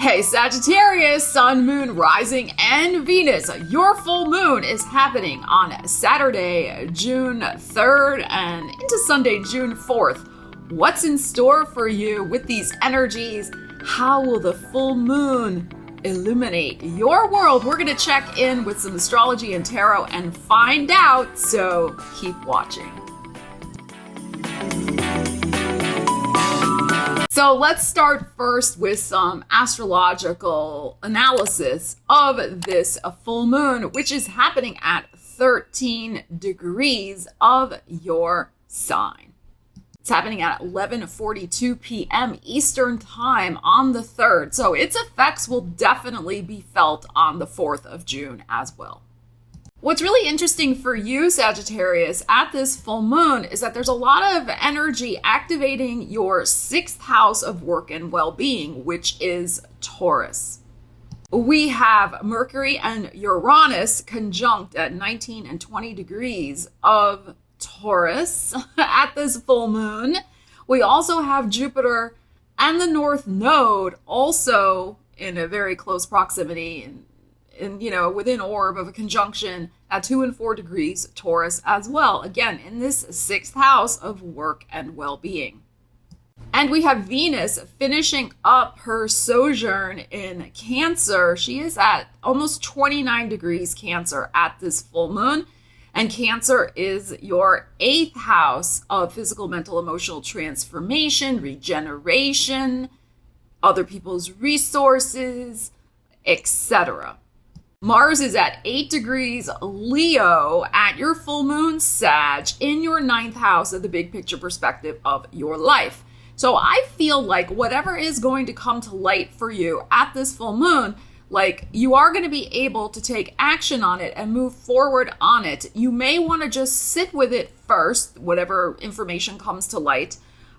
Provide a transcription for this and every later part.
Hey Sagittarius, Sun, Moon, Rising, and Venus. Your full moon is happening on Saturday, June 3rd and into Sunday, June 4th. What's in store for you with these energies? How will the full moon illuminate your world? We're going to check in with some astrology and tarot and find out, so keep watching. So let's start first with some astrological analysis of this full moon, which is happening at 13 degrees of your sign. It's happening at 11:42 p.m. Eastern Time on the 3rd. So its effects will definitely be felt on the 4th of June as well. What's really interesting for you, Sagittarius, at this full moon is that there's a lot of energy activating your 6th house of work and well-being, which is Taurus. We have Mercury and Uranus conjunct at 19 and 20 degrees of Taurus at this full moon. We also have Jupiter and the North Node also in a very close proximity and within orb of a conjunction at 2 and 4 degrees Taurus as well. Again, in this 6th house of work and well-being. And we have Venus finishing up her sojourn in Cancer. She is at almost 29 degrees Cancer at this full moon. And Cancer is your 8th house of physical, mental, emotional transformation, regeneration, other people's resources, etc. Mars is at 8 degrees Leo at your full moon Sag in your 9th house of the big picture perspective of your life. So I feel like whatever is going to come to light for you at this full moon, like you are going to be able to take action on it and move forward on it. You may want to just sit with it first, whatever information comes to light.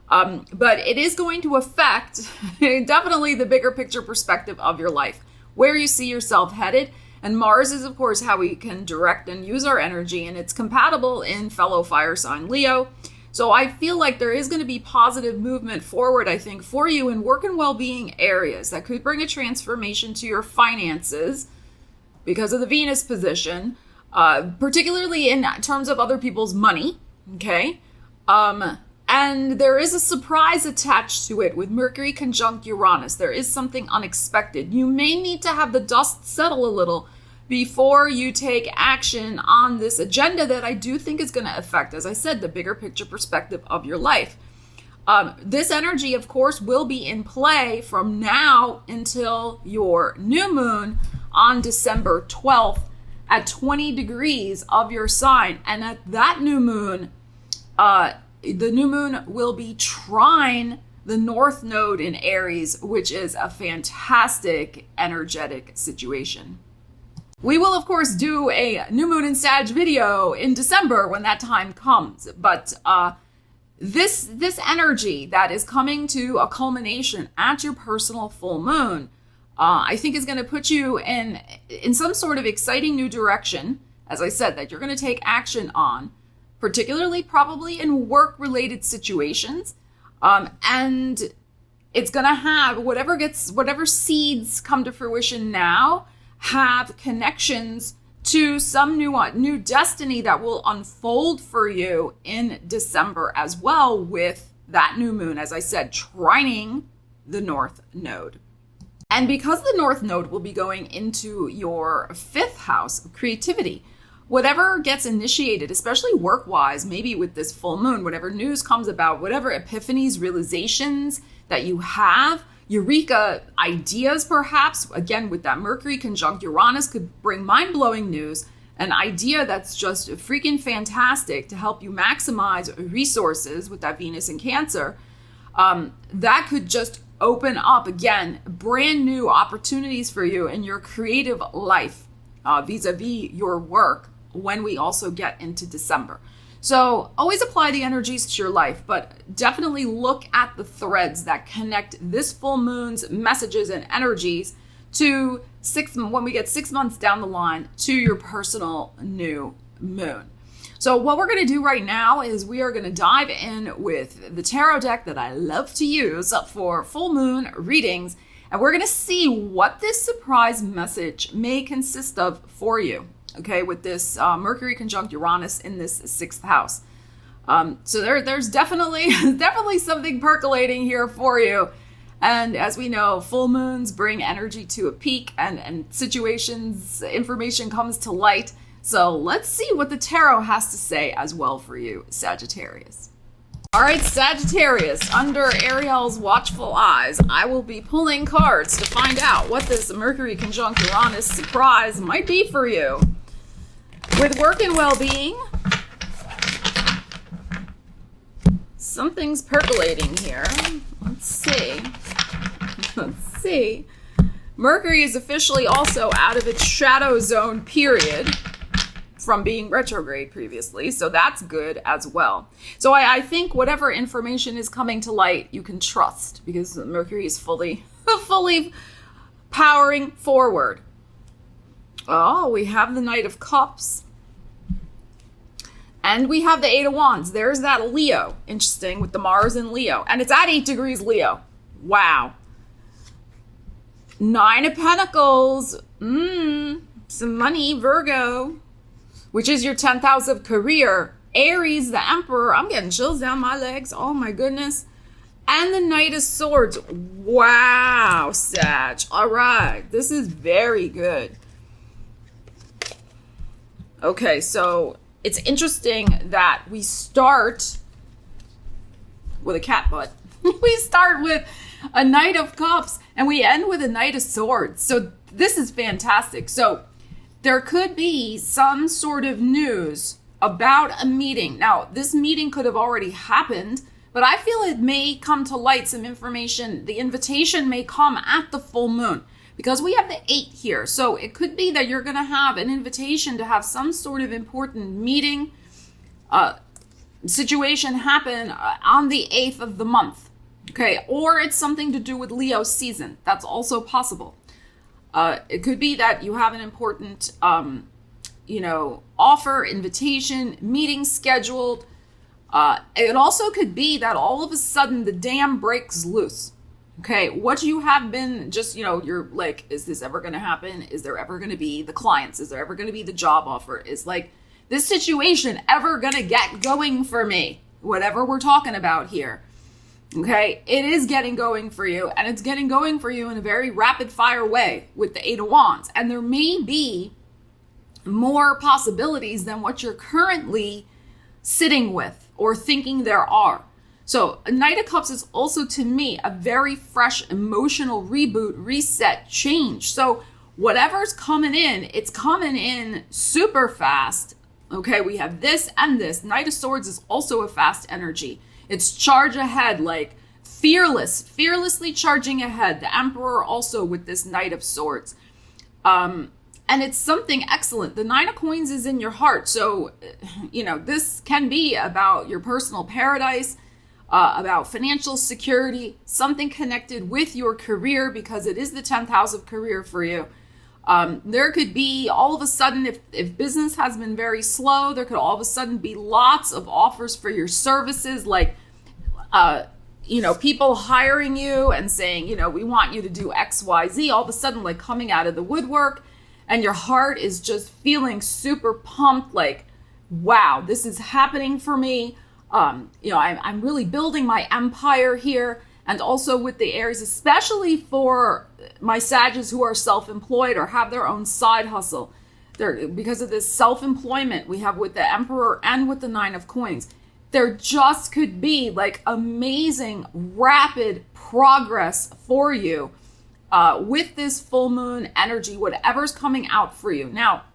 But it is going to affect definitely the bigger picture perspective of your life, where you see yourself headed. And Mars is, of course, how we can direct and use our energy, and it's compatible in fellow fire sign Leo. So I feel like there is going to be positive movement forward, I think, for you in work and well-being areas that could bring a transformation to your finances because of the Venus position, particularly in terms of other people's money, okay? And there is a surprise attached to it with Mercury conjunct Uranus. There is something unexpected. You may need to have the dust settle a little before you take action on this agenda that I do think is going to affect, as I said, the bigger picture perspective of your life. This energy, of course, will be in play from now until your new moon on December 12th at 20 degrees of your sign. And at that new moon, the new moon will be trine the North Node in Aries, which is a fantastic energetic situation. We will, of course, do a new moon in Sag video in December when that time comes. But this energy that is coming to a culmination at your personal full moon, I think is going to put you in some sort of exciting new direction, as I said, that you're going to take action on, particularly probably in work-related situations. And it's going to have whatever seeds come to fruition now have connections to some new destiny that will unfold for you in December as well, with that new moon, as I said, trining the North Node. And because the North Node will be going into your 5th house of creativity, whatever gets initiated, especially work-wise, maybe with this full moon, whatever news comes about, whatever epiphanies, realizations that you have, eureka ideas perhaps, again with that Mercury conjunct Uranus could bring mind-blowing news, an idea that's just freaking fantastic to help you maximize resources with that Venus in Cancer, that could just open up, again, brand new opportunities for you in your creative life vis-a-vis your work when we also get into December. So always apply the energies to your life, but definitely look at the threads that connect this full moon's messages and energies to when we get 6 months down the line to your personal new moon. So what we're going to do right now is we are going to dive in with the tarot deck that I love to use for full moon readings. And we're going to see what this surprise message may consist of for you, okay, with this Mercury conjunct Uranus in this 6th house. So there's definitely something percolating here for you. And as we know, full moons bring energy to a peak, and situations, information comes to light. So let's see what the tarot has to say as well for you, Sagittarius. All right, Sagittarius, under Ariel's watchful eyes, I will be pulling cards to find out what this Mercury conjunct Uranus surprise might be for you. With work and well-being, something's percolating here. Let's see. Mercury is officially also out of its shadow zone period from being retrograde previously, so that's good as well. So I think whatever information is coming to light, you can trust, because Mercury is fully powering forward. Oh, we have the Knight of Cups. And we have the 8 of Wands. There's that Leo. Interesting, with the Mars in Leo. And it's at 8 degrees Leo. Wow. 9 of Pentacles. Some money, Virgo. Which is your 10th house of career. Aries, the Emperor. I'm getting chills down my legs. Oh my goodness. And the Knight of Swords. Wow, Sag. All right. This is very good. Okay, so it's interesting that we start with a cat butt. We start with a Knight of Cups and we end with a Knight of Swords. So this is fantastic. So there could be some sort of news about a meeting. Now, this meeting could have already happened, but I feel it may come to light some information. The invitation may come at the full moon because we have the 8 here. So it could be that you're going to have an invitation to have some sort of important meeting, situation happen on the 8th of the month. Okay. Or it's something to do with Leo season. That's also possible. It could be that you have an important, offer, invitation, meeting scheduled. It also could be that all of a sudden the dam breaks loose. Okay, what you have been just, you're like, is this ever going to happen? Is there ever going to be the clients? Is there ever going to be the job offer? Is like this situation ever going to get going for me? Whatever we're talking about here. Okay, it is getting going for you, and it's getting going for you in a very rapid fire way with the 8 of Wands. And there may be more possibilities than what you're currently sitting with or thinking there are. So a Knight of Cups is also, to me, a very fresh emotional reboot, reset, change. So whatever's coming in, it's coming in super fast. Okay, we have this and this. Knight of Swords is also a fast energy. It's charge ahead, like fearlessly charging ahead. The Emperor also with this Knight of Swords. And it's something excellent. The 9 of Coins is in your heart. So, this can be about your personal paradise, about financial security, something connected with your career, because it is the 10th house of career for you. There could be all of a sudden, if business has been very slow, there could all of a sudden be lots of offers for your services, like, people hiring you and saying, we want you to do X, Y, Z, all of a sudden, like coming out of the woodwork, and your heart is just feeling super pumped, like, wow, this is happening for me. I'm really building my empire here. And also with the Aries, especially for my Sagittarius who are self-employed or have their own side hustle. Because of this self-employment we have with the Emperor and with the 9 of Coins, there just could be like amazing, rapid progress for you with this full moon energy, whatever's coming out for you. Now,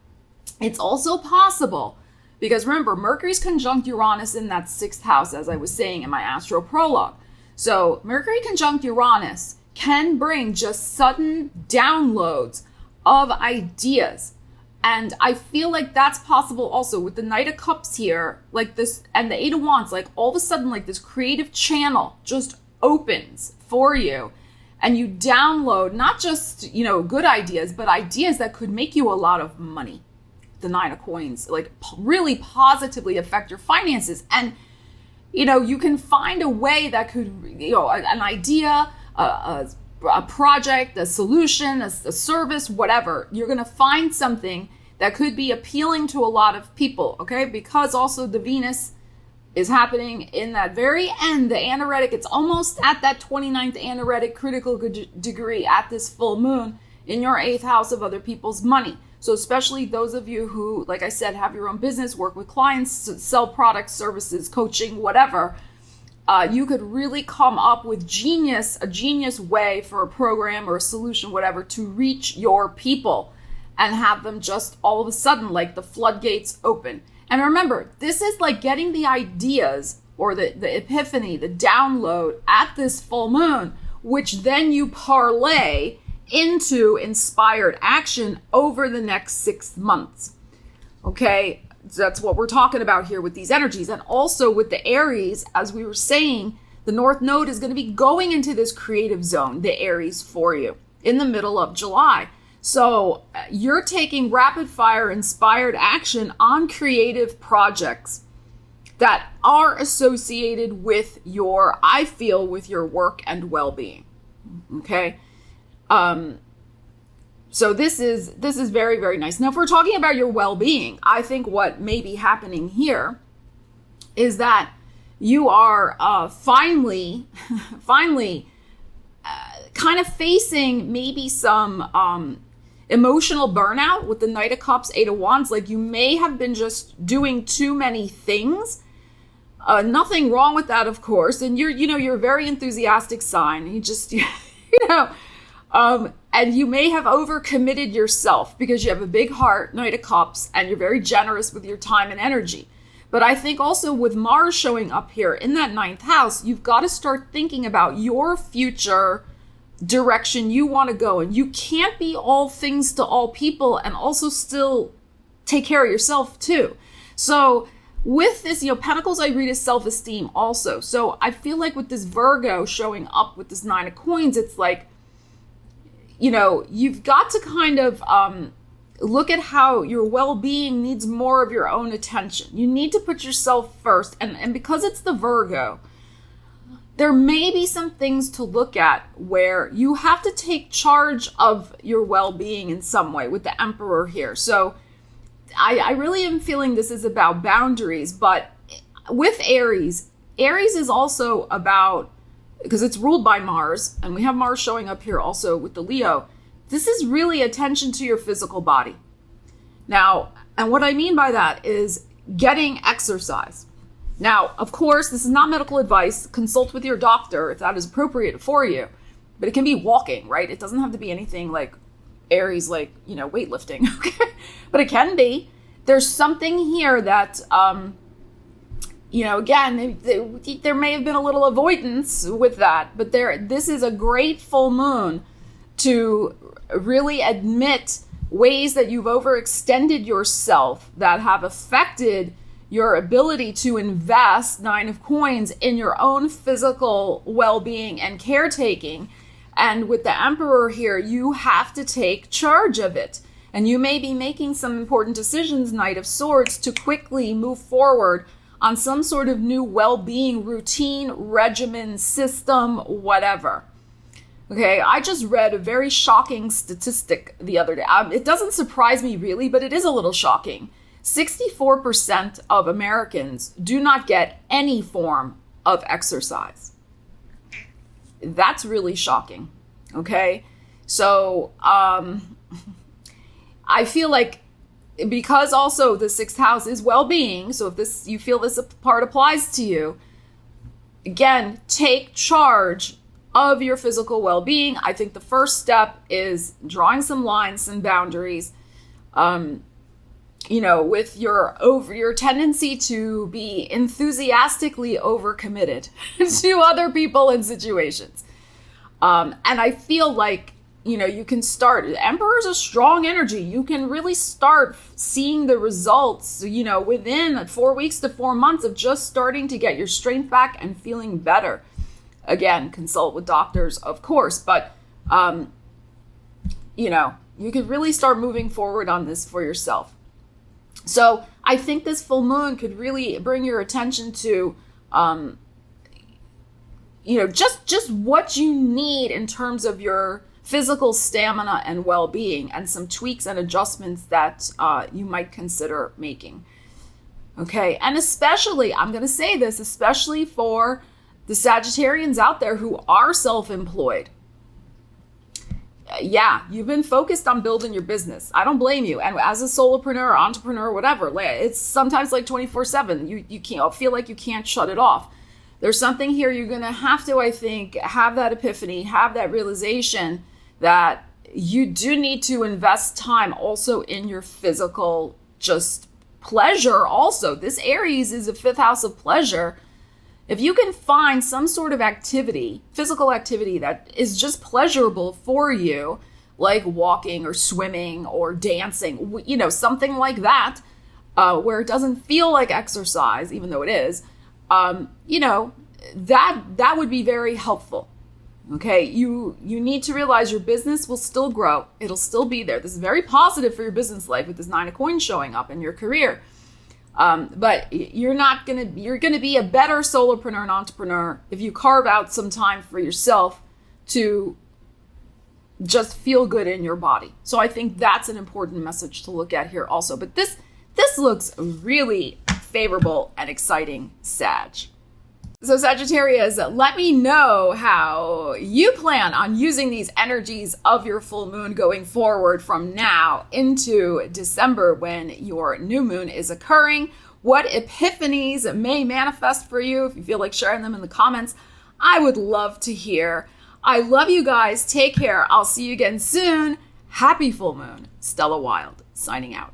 it's also possible, because remember, Mercury's conjunct Uranus in that 6th house, as I was saying in my astro prologue. So Mercury conjunct Uranus can bring just sudden downloads of ideas. And I feel like that's possible also with the Knight of Cups here, like this, and the 8 of Wands, like all of a sudden, like this creative channel just opens for you. And you download not just, good ideas, but ideas that could make you a lot of money. The 9 of Coins, like really positively affect your finances. And you can find a way that could, an idea, a a project, a solution, a service, whatever. You're going to find something that could be appealing to a lot of people, okay? Because also the Venus is happening in that very end, the anaretic. It's almost at that 29th anaretic critical degree at this full moon in your 8th house of other people's money. So especially those of you who, like I said, have your own business, work with clients, sell products, services, coaching, whatever, you could really come up with a genius way for a program or a solution, whatever, to reach your people and have them just all of a sudden, like the floodgates open. And remember, this is like getting the ideas or the epiphany, the download at this full moon, which then you parlay into inspired action over the next 6 months. Okay, so that's what we're talking about here with these energies. And also with the Aries, as we were saying, the North Node is going to be going into this creative zone, the Aries, for you in the middle of July. So you're taking rapid fire inspired action on creative projects that are associated with your, I feel, with your work and well-being. Okay. So this is very, very nice. Now, if we're talking about your well-being, I think what may be happening here is that you are finally kind of facing maybe some emotional burnout with the Knight of Cups, Eight of Wands. Like you may have been just doing too many things. Nothing wrong with that, of course. And you're a very enthusiastic sign. You just, and you may have overcommitted yourself because you have a big heart, Knight of Cups, and you're very generous with your time and energy. But I think also with Mars showing up here in that 9th house, you've got to start thinking about your future direction you want to go. And you can't be all things to all people and also still take care of yourself too. So with this, Pentacles I read as self-esteem also. So I feel like with this Virgo showing up with this 9 of Coins, it's like, you've got to kind of look at how your well-being needs more of your own attention. You need to put yourself first. And because it's the Virgo, there may be some things to look at where you have to take charge of your well-being in some way with the Emperor here. So I really am feeling this is about boundaries. But with Aries is also about, because it's ruled by Mars, and we have Mars showing up here also with the Leo, this is really attention to your physical body. Now, and what I mean by that is getting exercise. Now, of course, this is not medical advice. Consult with your doctor if that is appropriate for you. But it can be walking, right? It doesn't have to be anything like Aries, like, weightlifting, okay? But it can be. There's something here that, again, there may have been a little avoidance with that, but this is a great full moon to really admit ways that you've overextended yourself that have affected your ability to invest, 9 of Coins, in your own physical well-being and caretaking. And with the Emperor here, you have to take charge of it. And you may be making some important decisions, Knight of Swords, to quickly move forward on some sort of new well-being routine, regimen, system, whatever. Okay, I just read a very shocking statistic the other day. It doesn't surprise me really, but it is a little shocking. 64% of Americans do not get any form of exercise. That's really shocking. Okay, so I feel like, because also the 6th house is well-being, so if you feel this part applies to you, again, take charge of your physical well-being. I think the first step is drawing some lines, some boundaries, with your tendency to be enthusiastically overcommitted to other people and situations. And I feel like, you can start, Emperor's a strong energy. You can really start seeing the results, within 4 weeks to 4 months of just starting to get your strength back and feeling better. Again, consult with doctors, of course, but, you could really start moving forward on this for yourself. So I think this full moon could really bring your attention to, just what you need in terms of your physical stamina and well-being, and some tweaks and adjustments that you might consider making. Okay, and especially, I'm going to say this, especially for the Sagittarians out there who are self-employed. Yeah, you've been focused on building your business. I don't blame you. And as a solopreneur, entrepreneur, whatever, it's sometimes like 24/7. You can't feel like you can't shut it off. There's something here you're going to have to, I think, have that epiphany, have that realization that you do need to invest time also in your physical just pleasure also. This Aries is a fifth house of pleasure. If you can find some sort of activity, physical activity that is just pleasurable for you, like walking or swimming or dancing, something like that, where it doesn't feel like exercise, even though it is, that would be very helpful. Okay, you need to realize your business will still grow. It'll still be there. This is very positive for your business life with this 9 of coins showing up in your career. But you're going to be a better solopreneur and entrepreneur if you carve out some time for yourself to just feel good in your body. So I think that's an important message to look at here also. But this looks really favorable and exciting, Sag. So Sagittarius, let me know how you plan on using these energies of your full moon going forward from now into December when your new moon is occurring. What epiphanies may manifest for you. If you feel like sharing them in the comments, I would love to hear. I love you guys. Take care. I'll see you again soon. Happy full moon. Stella Wilde signing out.